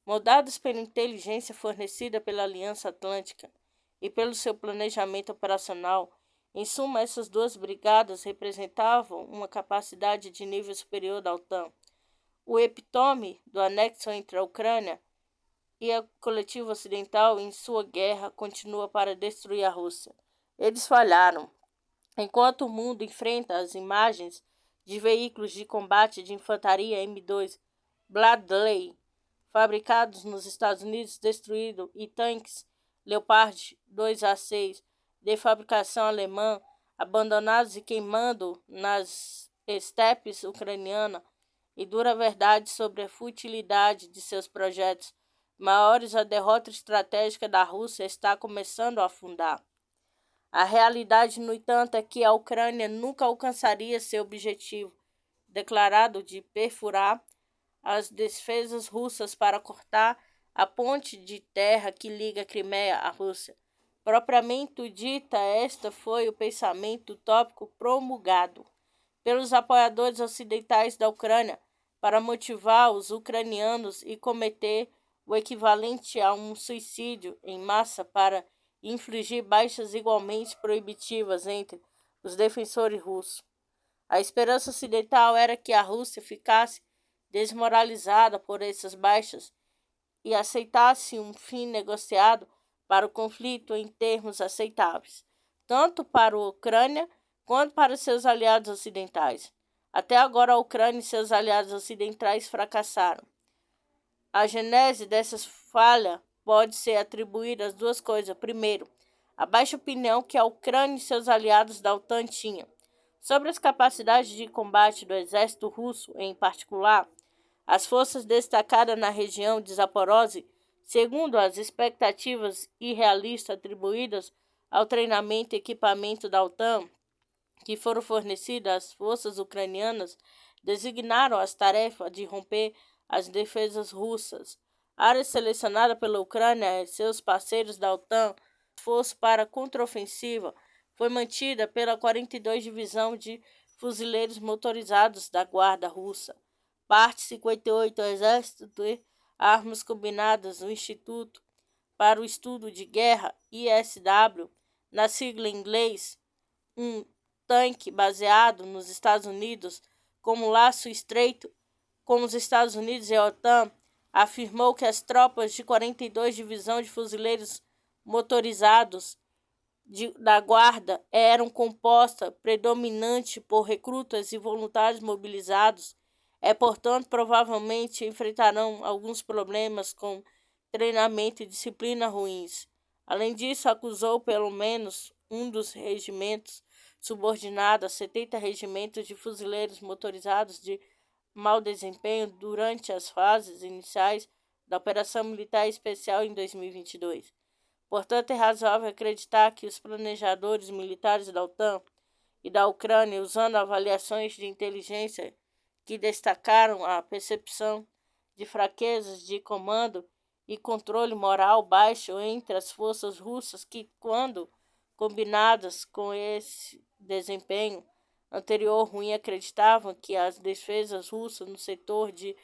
moldados pela inteligência fornecida pela Aliança Atlântica e pelo seu planejamento operacional. Em suma, essas 2 brigadas representavam uma capacidade de nível superior da OTAN. O epítome do anexo entre a Ucrânia e a coletiva ocidental, em sua guerra, continua para destruir a Rússia. Eles falharam. Enquanto o mundo enfrenta as imagens de veículos de combate de infantaria M2 Bradley, fabricados nos Estados Unidos, destruídos, e tanques Leopard 2A6 de fabricação alemã, abandonados e queimando nas estepes ucranianas, e dura verdade sobre a futilidade de seus projetos maiores, a derrota estratégica da Rússia está começando a afundar. A realidade, no entanto, é que a Ucrânia nunca alcançaria seu objetivo declarado de perfurar as defesas russas para cortar a ponte de terra que liga a Crimeia à Rússia. Propriamente dita, esta foi o pensamento utópico promulgado pelos apoiadores ocidentais da Ucrânia para motivar os ucranianos e cometer o equivalente a um suicídio em massa para infligir baixas igualmente proibitivas entre os defensores russos. A esperança ocidental era que a Rússia ficasse desmoralizada por essas baixas e aceitasse um fim negociado para o conflito em termos aceitáveis, tanto para a Ucrânia quanto para seus aliados ocidentais. Até agora, a Ucrânia e seus aliados ocidentais fracassaram. A gênese dessa falha pode ser atribuída às duas coisas. Primeiro, a baixa opinião que a Ucrânia e seus aliados da OTAN tinham sobre as capacidades de combate do exército russo, em particular, as forças destacadas na região de Zaporozhye, segundo as expectativas irrealistas atribuídas ao treinamento e equipamento da OTAN, que foram fornecidas às forças ucranianas, designaram as tarefas de romper as defesas russas. A área selecionada pela Ucrânia e seus parceiros da OTAN, esforço para a contraofensiva, foi mantida pela 42 Divisão de Fuzileiros Motorizados da Guarda Russa, parte 58 do Exército de Armas Combinadas do Instituto para o Estudo de Guerra, ISW, na sigla em inglês, um tanque baseado nos Estados Unidos como laço estreito com os Estados Unidos e a OTAN, afirmou que as tropas de 42 Divisão de Fuzileiros Motorizados da Guarda eram compostas predominante por recrutas e voluntários mobilizados, portanto, provavelmente enfrentarão alguns problemas com treinamento e disciplina ruins. Além disso, acusou pelo menos um dos regimentos subordinados a 70 regimentos de fuzileiros motorizados de mau desempenho durante as fases iniciais da Operação Militar Especial em 2022. Portanto, é razoável acreditar que os planejadores militares da OTAN e da Ucrânia, usando avaliações de inteligência que destacaram a percepção de fraquezas de comando e controle moral baixo entre as forças russas que, quando combinadas com esse desempenho anterior ruim, acreditavam que as defesas russas no setor de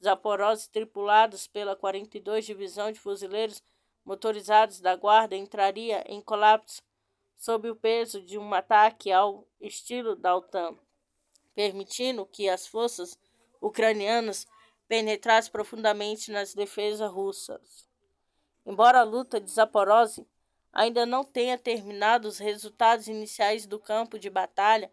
Zaporozhye, tripuladas pela 42 Divisão de Fuzileiros Motorizados da Guarda, entraria em colapso sob o peso de um ataque ao estilo da OTAN, permitindo que as forças ucranianas penetrassem profundamente nas defesas russas. Embora a luta de Zaporozhye ainda não tenha terminado, os resultados iniciais do campo de batalha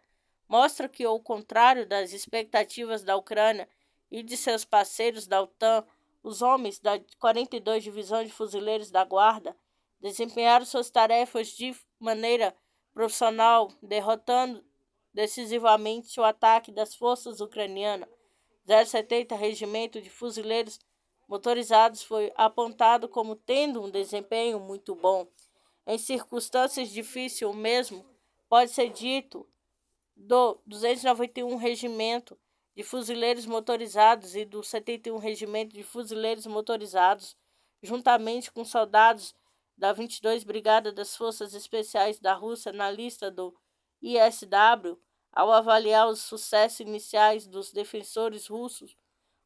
mostram que, ao contrário das expectativas da Ucrânia e de seus parceiros da OTAN, os homens da 42 Divisão de Fuzileiros da Guarda desempenharam suas tarefas de maneira profissional, derrotando decisivamente o ataque das forças ucranianas. 070 Regimento de Fuzileiros Motorizados foi apontado como tendo um desempenho muito bom. Em circunstâncias difíceis, o mesmo pode ser dito do 291 Regimento de Fuzileiros Motorizados e do 71 Regimento de Fuzileiros Motorizados, juntamente com soldados da 22 Brigada das Forças Especiais da Rússia na lista do ISW. Ao avaliar os sucessos iniciais dos defensores russos,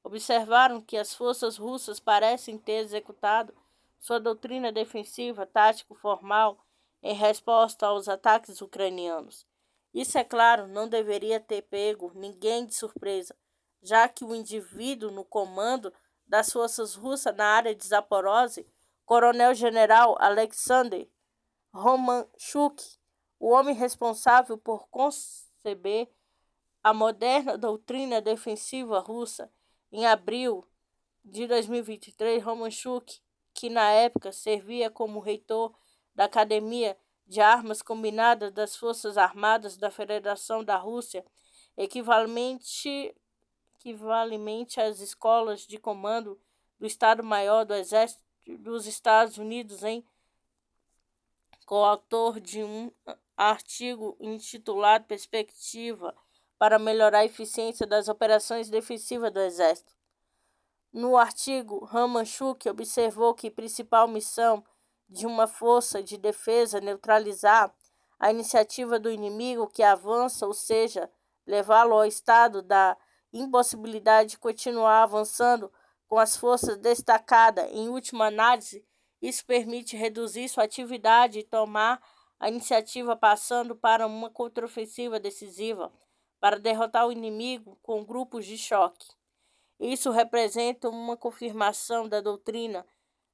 observaram que as forças russas parecem ter executado sua doutrina defensiva tático-formal em resposta aos ataques ucranianos. Isso, é claro, não deveria ter pego ninguém de surpresa, já que o indivíduo no comando das forças russas na área de Zaporozhye, coronel-general Alexander Romanchuk, o homem responsável por conceber a moderna doutrina defensiva russa. Em abril de 2023, Romanchuk, que na época servia como reitor da Academia de Armas Combinadas das Forças Armadas da Federação da Rússia, equivalente às escolas de comando do Estado-Maior do Exército dos Estados Unidos, coautor de um artigo intitulado Perspectiva para melhorar a eficiência das operações defensivas do Exército. No artigo, Romanchuk observou que a principal missão de uma força de defesa é neutralizar a iniciativa do inimigo que avança, ou seja, levá-lo ao estado da impossibilidade de continuar avançando com as forças destacadas. Em última análise, isso permite reduzir sua atividade e tomar a iniciativa, passando para uma contraofensiva decisiva para derrotar o inimigo com grupos de choque. Isso representa uma confirmação da doutrina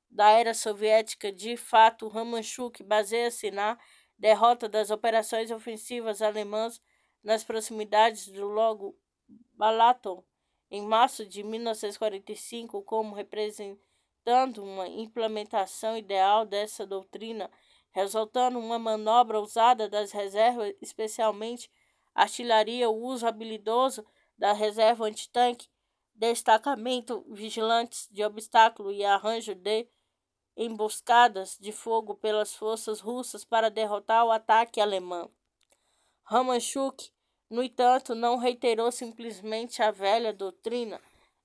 da era soviética. De fato, Romanchuk baseia-se na derrota das operações ofensivas alemãs nas proximidades do Lago Balaton em março de 1945, como representando uma implementação ideal dessa doutrina, resultando uma manobra ousada das reservas, especialmente artilharia, o uso habilidoso da reserva antitanque, destacamento, vigilantes de obstáculo e arranjo de emboscadas de fogo pelas forças russas para derrotar o ataque alemão. Romanchuk, no entanto, não reiterou simplesmente a velha doutrina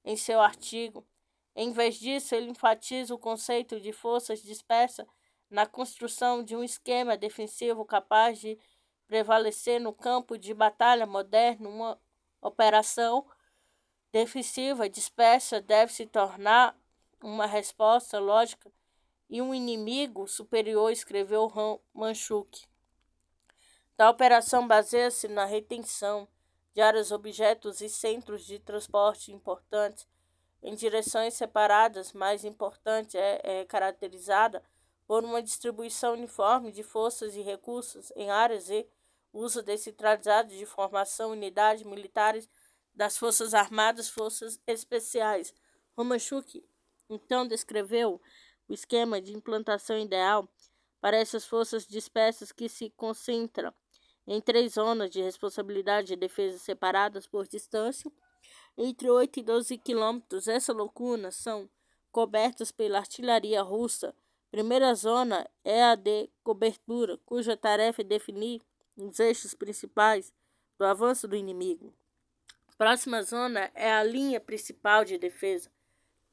em seu artigo. Em vez disso, ele enfatiza o conceito de forças dispersas na construção de um esquema defensivo capaz de prevalecer no campo de batalha moderno. Uma operação defensiva dispersa deve se tornar uma resposta lógica e um inimigo superior, escreveu Romanchuk. A operação baseia-se na retenção de áreas, objetos e centros de transporte importantes em direções separadas. Mais importante é caracterizada por uma distribuição uniforme de forças e recursos em áreas e uso descentralizado de formação, unidades militares das Forças Armadas, Forças Especiais. Romanchuk então descreveu o esquema de implantação ideal para essas forças dispersas, que se concentram em 3 zonas de responsabilidade e defesa separadas por distância entre 8 e 12 quilômetros. Essas lacunas são cobertas pela artilharia russa. Primeira zona é a de cobertura, cuja tarefa é definir os eixos principais do avanço do inimigo. Próxima zona é a linha principal de defesa,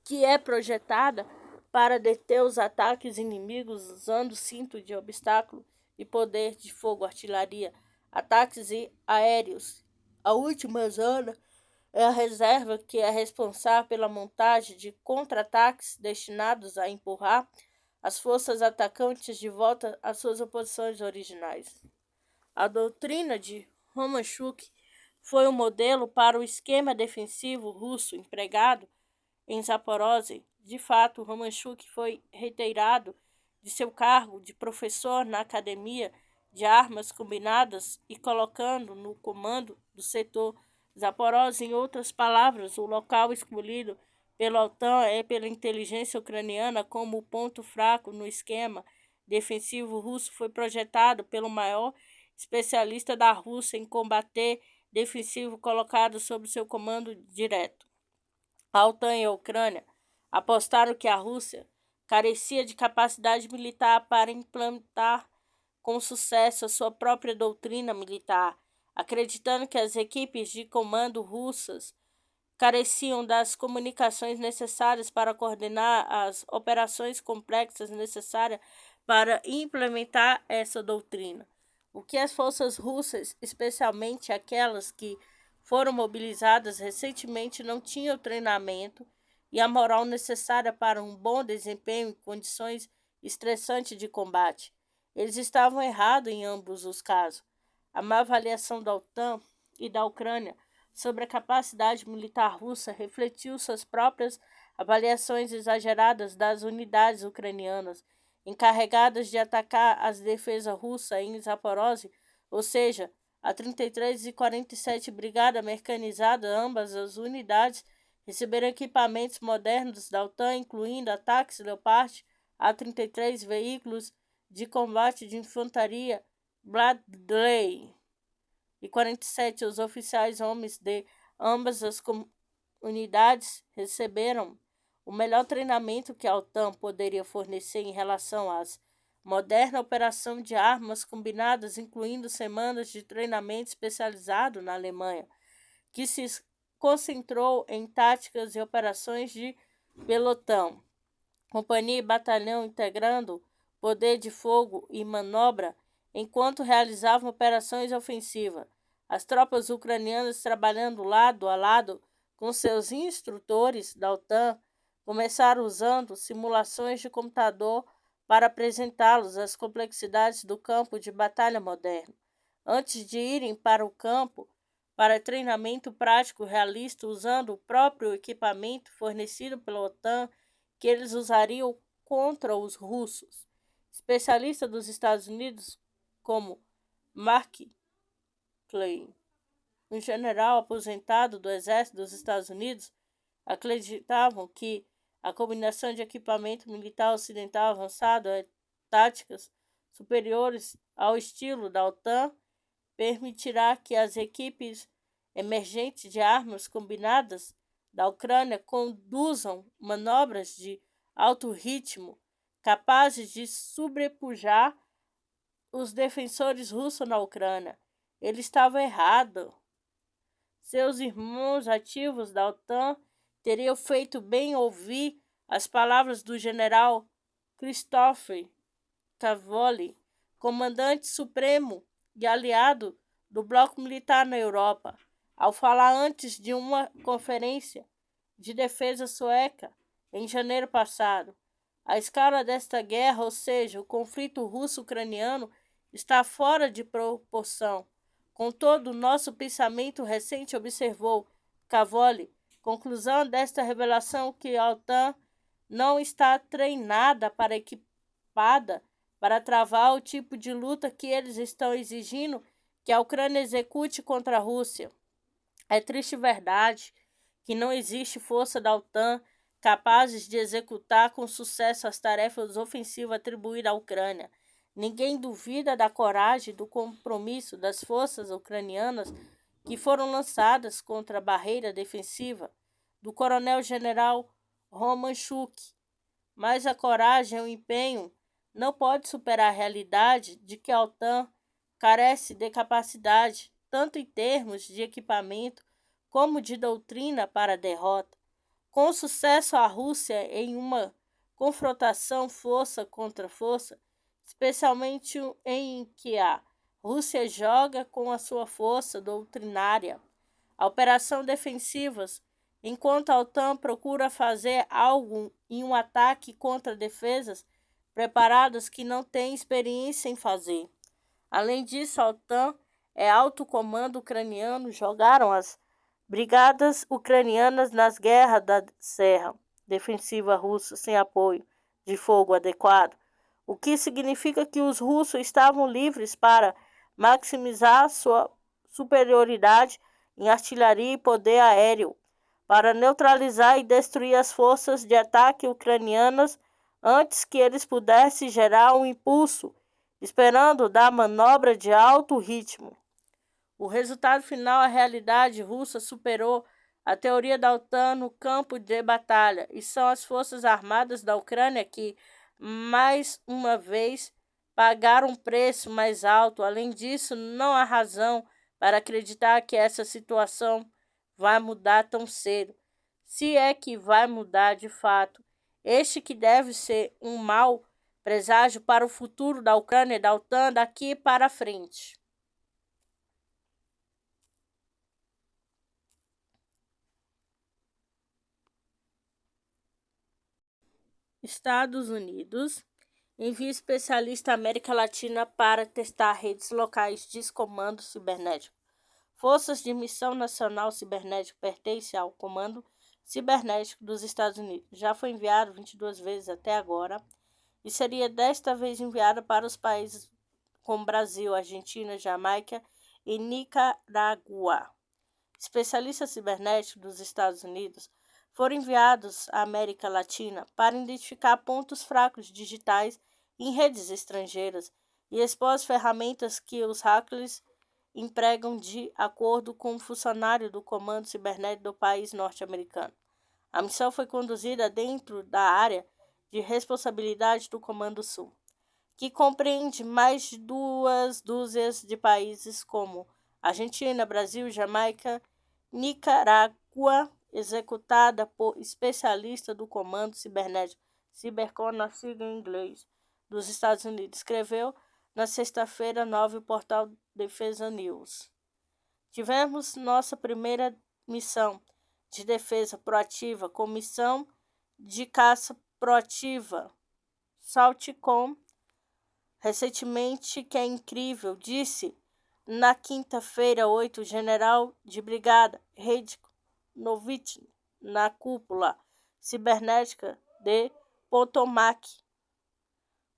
que é projetada para deter os ataques inimigos usando cinto de obstáculo e poder de fogo, artilharia, ataques aéreos. A última zona é a reserva, que é responsável pela montagem de contra-ataques destinados a empurrar as forças atacantes de volta às suas posições originais. A doutrina de Romanchuk foi o modelo para o esquema defensivo russo empregado em Zaporozhye. De fato, Romanchuk foi retirado de seu cargo de professor na Academia de Armas Combinadas e colocando no comando do setor Zaporozhye. Em outras palavras, o local escolhido pela OTAN é pela inteligência ucraniana como ponto fraco no esquema defensivo russo. Foi projetado pelo maior especialista da Rússia em combater defensivo, colocado sob seu comando direto. A OTAN e a Ucrânia apostaram que a Rússia carecia de capacidade militar para implantar com sucesso a sua própria doutrina militar, acreditando que as equipes de comando russas careciam das comunicações necessárias para coordenar as operações complexas necessárias para implementar essa doutrina. O que as forças russas, especialmente aquelas que foram mobilizadas recentemente, não tinham o treinamento e a moral necessária para um bom desempenho em condições estressantes de combate. Eles estavam errados em ambos os casos. A má avaliação da OTAN e da Ucrânia sobre a capacidade militar russa refletiu suas próprias avaliações exageradas das unidades ucranianas encarregadas de atacar as defesas russas em Zaporozhye, ou seja, a 33 e 47 Brigada Mecanizada, ambas as unidades receberam equipamentos modernos da OTAN, incluindo ataques Leopard A-33, veículos de combate de infantaria Bradley e 47. Os oficiais homens de ambas as unidades receberam o melhor treinamento que a OTAN poderia fornecer em relação às moderna operação de armas combinadas, incluindo semanas de treinamento especializado na Alemanha, que se concentrou em táticas e operações de pelotão, companhia e batalhão, integrando poder de fogo e manobra enquanto realizavam operações ofensivas. As tropas ucranianas, trabalhando lado a lado com seus instrutores da OTAN, começaram usando simulações de computador para apresentá-los às complexidades do campo de batalha moderno. Antes de irem para o campo, para treinamento prático realista usando o próprio equipamento fornecido pela OTAN que eles usariam contra os russos. Especialistas dos Estados Unidos, como Mark Clay, um general aposentado do Exército dos Estados Unidos, acreditavam que a combinação de equipamento militar ocidental avançado e táticas superiores ao estilo da OTAN permitirá que as equipes emergentes de armas combinadas da Ucrânia conduzam manobras de alto ritmo capazes de sobrepujar os defensores russos na Ucrânia. Ele estava errado. Seus irmãos ativos da OTAN teriam feito bem ouvir as palavras do general Christopher Cavoli, comandante supremo e aliado do bloco militar na Europa, ao falar antes de uma conferência de defesa sueca em janeiro passado. A escala desta guerra, ou seja, o conflito russo-ucraniano, está fora de proporção. Com todo o nosso pensamento recente, observou Cavoli. Conclusão desta revelação que a OTAN não está treinada para equipada para travar o tipo de luta que eles estão exigindo que a Ucrânia execute contra a Rússia. É triste verdade que não existe força da OTAN capazes de executar com sucesso as tarefas ofensivas atribuídas à Ucrânia. Ninguém duvida da coragem e do compromisso das forças ucranianas que foram lançadas contra a barreira defensiva do coronel-general Romanchuk. Mas a coragem e o empenho não pode superar a realidade de que a OTAN carece de capacidade, tanto em termos de equipamento como de doutrina para a derrota. Com sucesso, a Rússia em uma confrontação força contra força, especialmente em que a Rússia joga com a sua força doutrinária, a operação defensivas, enquanto a OTAN procura fazer algo em um ataque contra defesas preparadas que não têm experiência em fazer. Além disso, a OTAN e alto comando ucraniano jogaram as brigadas ucranianas nas guerras da serra defensiva russa sem apoio de fogo adequado, o que significa que os russos estavam livres para maximizar sua superioridade em artilharia e poder aéreo, para neutralizar e destruir as forças de ataque ucranianas antes que eles pudessem gerar um impulso, esperando da manobra de alto ritmo. O resultado final, a realidade russa superou a teoria da OTAN no campo de batalha, e são as forças armadas da Ucrânia que, mais uma vez, pagaram um preço mais alto. Além disso, não há razão para acreditar que essa situação vai mudar tão cedo. Se é que vai mudar de fato, este que deve ser um mau presságio para o futuro da Ucrânia e da OTAN daqui para frente. Estados Unidos envia especialista à América Latina para testar redes locais de comando cibernético. Forças de Missão Nacional Cibernético pertencem ao Comando cibernético dos Estados Unidos. Já foi enviado 22 vezes até agora e seria desta vez enviado para os países como Brasil, Argentina, Jamaica e Nicarágua. Especialistas cibernéticos dos Estados Unidos foram enviados à América Latina para identificar pontos fracos digitais em redes estrangeiras e expor as ferramentas que os hackers empregam de acordo com um funcionário do Comando Cibernético do país norte-americano. A missão foi conduzida dentro da área de responsabilidade do Comando Sul, que compreende mais de 2 dúzias de países como Argentina, Brasil, Jamaica, Nicarágua, executada por especialistas do Comando Cibernético Cybercom, na sigla em inglês, dos Estados Unidos, escreveu na sexta-feira 9 o portal Defesa News. Tivemos nossa primeira missão de defesa proativa com missão de caça proativa Salticom recentemente, que é incrível, disse na quinta-feira 8 o general de brigada Radko Novitny na cúpula cibernética de Potomac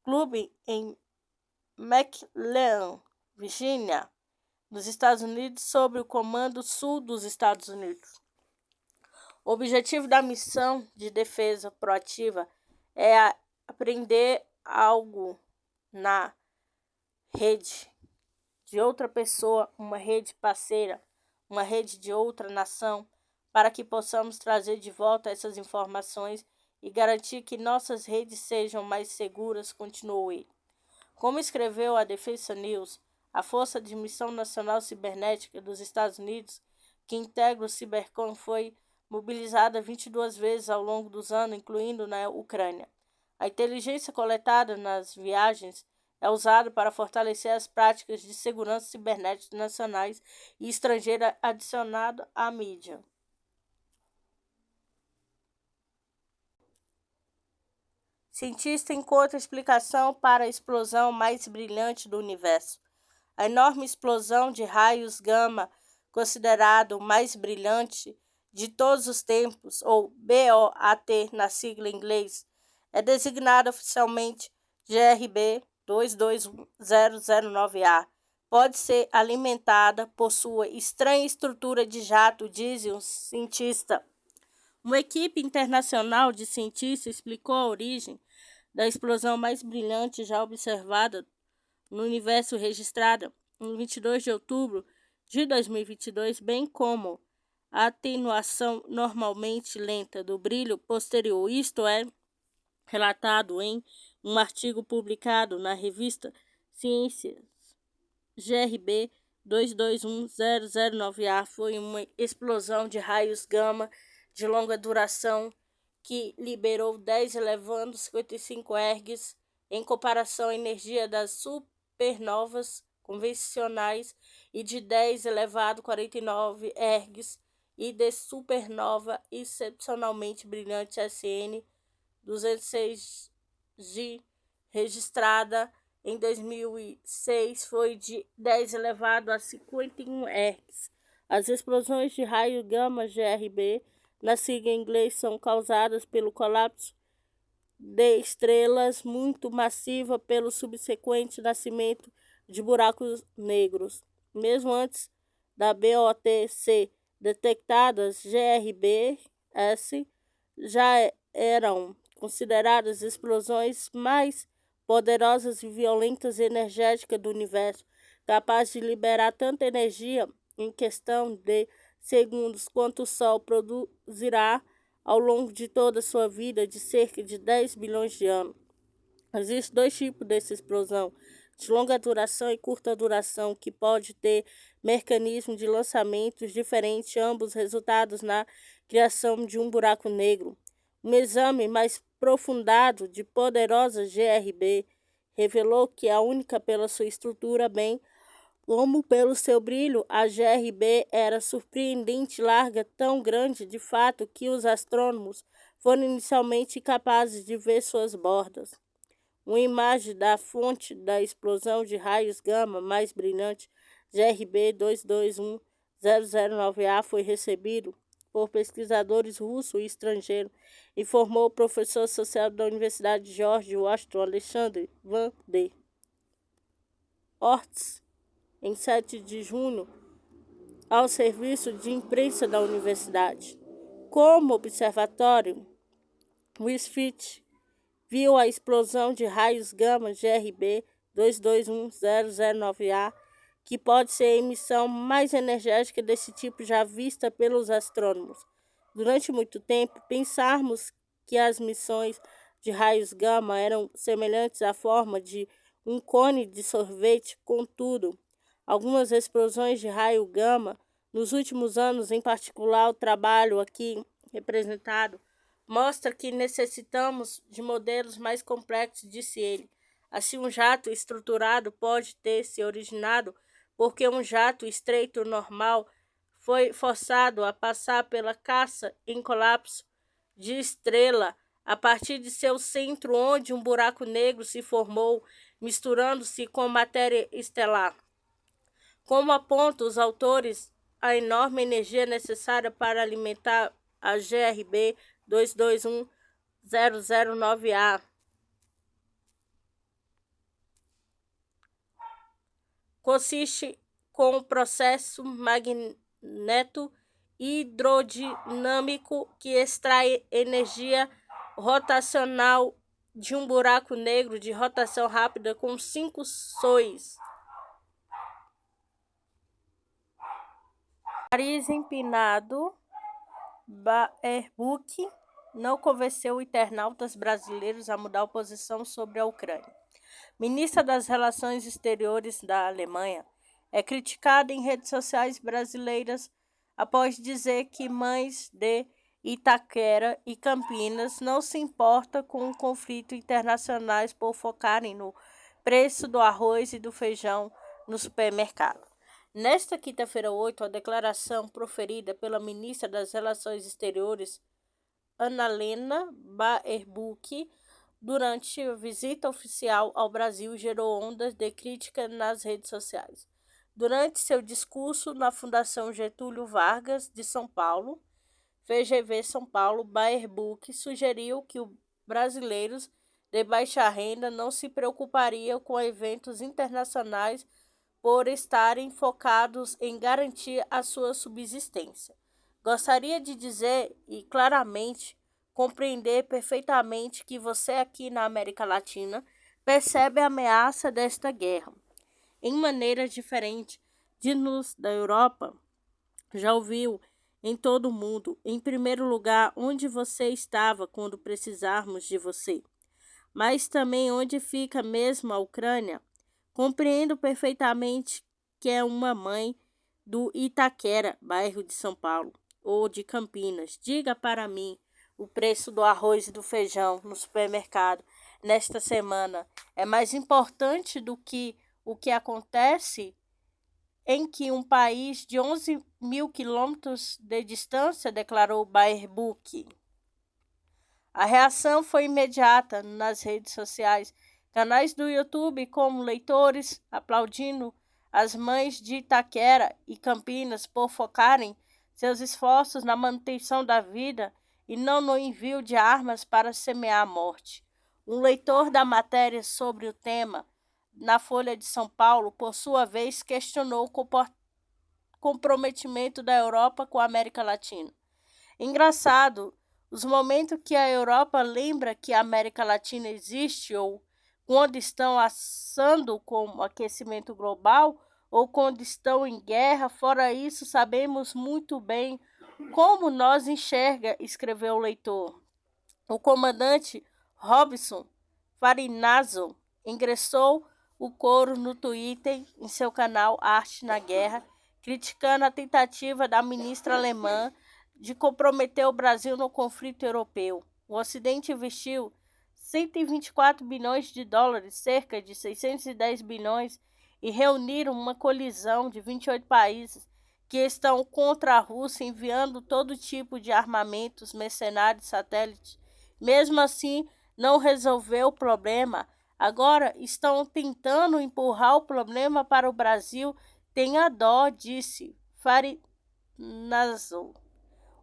Club em McLean, Virgínia, dos Estados Unidos, sob o Comando Sul dos Estados Unidos. O objetivo da missão de defesa proativa é aprender algo na rede de outra pessoa, uma rede parceira, uma rede de outra nação, para que possamos trazer de volta essas informações e garantir que nossas redes sejam mais seguras, continuou ele. Como escreveu a Defensa News, a Força de Missão Nacional Cibernética dos Estados Unidos, que integra o Cybercom, foi mobilizada 22 vezes ao longo dos anos, incluindo na Ucrânia. A inteligência coletada nas viagens é usada para fortalecer as práticas de segurança cibernética nacionais e estrangeira adicionado à mídia. Cientista encontra explicação para a explosão mais brilhante do universo. A enorme explosão de raios gama, considerado o mais brilhante de todos os tempos, ou BOAT na sigla em inglês, é designada oficialmente GRB 221009A. Pode ser alimentada por sua estranha estrutura de jato, diz um cientista. Uma equipe internacional de cientistas explicou a origem da explosão mais brilhante já observada no universo, registrada em 22 de outubro de 2022, bem como a atenuação normalmente lenta do brilho posterior. Isto é relatado em um artigo publicado na revista Ciências. GRB 221009A foi uma explosão de raios gama de longa duração que liberou 10 elevado 55 ergs em comparação à energia das supernovas convencionais e de 10 elevado 49 ergs e de supernova excepcionalmente brilhante SN 206G, registrada em 2006, foi de 10 elevado a 51 ergs. As explosões de raio gama GRB, na sigla em inglês, são causadas pelo colapso de estrelas muito massiva pelo subsequente nascimento de buracos negros. Mesmo antes da BOT ser detectadas, GRBS já eram consideradas explosões mais poderosas e violentas e energéticas do universo, capazes de liberar tanta energia em questão de segundos quanto o Sol produzirá ao longo de toda a sua vida de cerca de 10 bilhões de anos. Existem 2 tipos dessa explosão, de longa duração e curta duração, que pode ter mecanismos de lançamentos diferentes, ambos resultados na criação de um buraco negro. Um exame mais aprofundado de poderosa GRB revelou que a única pela sua estrutura, bem como pelo seu brilho, a GRB era surpreendente larga, tão grande de fato que os astrônomos foram inicialmente incapazes de ver suas bordas. Uma imagem da fonte da explosão de raios gama mais brilhante, GRB 221009A, foi recebido por pesquisadores russos e estrangeiros, informou o professor associado da Universidade de George Washington, Alexandre Van der Orts, em 7 de junho, ao serviço de imprensa da universidade. Como observatório, o SFIT viu a explosão de raios gama GRB 221009A, que pode ser a emissão mais energética desse tipo já vista pelos astrônomos. Durante muito tempo, pensarmos que as missões de raios gama eram semelhantes à forma de um cone de sorvete. Contudo, algumas explosões de raio gama nos últimos anos, em particular o trabalho aqui representado, mostra que necessitamos de modelos mais complexos, disse ele. Assim, um jato estruturado pode ter se originado porque um jato estreito normal foi forçado a passar pela caça em colapso de estrela a partir de seu centro, onde um buraco negro se formou, misturando-se com matéria estelar. Como apontam os autores, a enorme energia necessária para alimentar a GRB 221009A consiste com um processo magneto-hidrodinâmico que extrai energia rotacional de um buraco negro de rotação rápida com 5 sóis. Nariz empinado, Baerbock não convenceu internautas brasileiros a mudar a posição sobre a Ucrânia. Ministra das Relações Exteriores da Alemanha é criticada em redes sociais brasileiras após dizer que mães de Itaquera e Campinas não se importam com o conflito internacionais por focarem no preço do arroz e do feijão no supermercado. Nesta quinta-feira 8, a declaração proferida pela ministra das Relações Exteriores, Annalena Baerbock, durante a visita oficial ao Brasil, gerou ondas de crítica nas redes sociais. Durante seu discurso na Fundação Getúlio Vargas de São Paulo, FGV São Paulo, Baerbock sugeriu que os brasileiros de baixa renda não se preocupariam com eventos internacionais por estarem focados em garantir a sua subsistência. Gostaria de dizer e claramente compreender perfeitamente que você aqui na América Latina percebe a ameaça desta guerra. Em maneira diferente de nos da Europa, já ouviu em todo o mundo, em primeiro lugar, onde você estava quando precisarmos de você, mas também onde fica mesmo a Ucrânia. Compreendo perfeitamente que é uma mãe do Itaquera, bairro de São Paulo, ou de Campinas. Diga para mim o preço do arroz e do feijão no supermercado nesta semana é mais importante do que o que acontece em que um país de 11 mil quilômetros de distância, declarou Baerbock. A reação foi imediata nas redes sociais. Canais do YouTube como leitores aplaudindo as mães de Itaquera e Campinas por focarem seus esforços na manutenção da vida e não no envio de armas para semear a morte. Um leitor da matéria sobre o tema na Folha de São Paulo, por sua vez, questionou o comprometimento da Europa com a América Latina. Engraçado, os momentos que a Europa lembra que a América Latina existe ou quando estão assando com o aquecimento global ou quando estão em guerra, fora isso, sabemos muito bem como nós enxerga, escreveu o leitor. O comandante Robson Farinazzo ingressou o coro no Twitter em seu canal Arte na Guerra, criticando a tentativa da ministra alemã de comprometer o Brasil no conflito europeu. O Ocidente investiu 124 bilhões de dólares, cerca de 610 bilhões, e reuniram uma coalizão de 28 países que estão contra a Rússia, enviando todo tipo de armamentos, mercenários, satélites. Mesmo assim, não resolveu o problema. Agora estão tentando empurrar o problema para o Brasil. Tenha dó, disse Farinazzo.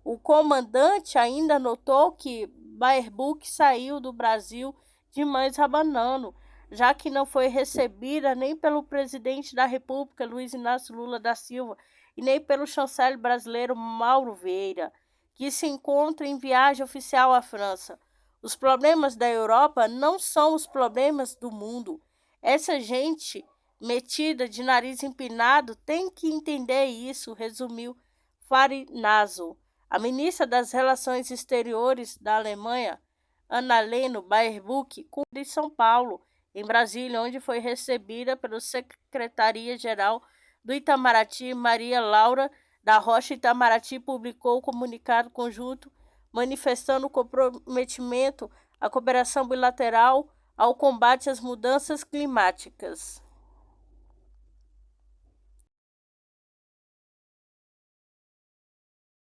O comandante ainda notou que Baerbock saiu do Brasil de mãos abanando, já que não foi recebida nem pelo presidente da República, Luiz Inácio Lula da Silva, e nem pelo chanceler brasileiro Mauro Vieira, que se encontra em viagem oficial à França. Os problemas da Europa não são os problemas do mundo. Essa gente metida de nariz empinado tem que entender isso, resumiu Farinazzo. A ministra das Relações Exteriores da Alemanha, Annalena Baerbock, cumpre em São Paulo, em Brasília, onde foi recebida pela Secretaria-Geral do Itamaraty. Maria Laura da Rocha Itamaraty publicou o comunicado conjunto manifestando o comprometimento à cooperação bilateral ao combate às mudanças climáticas.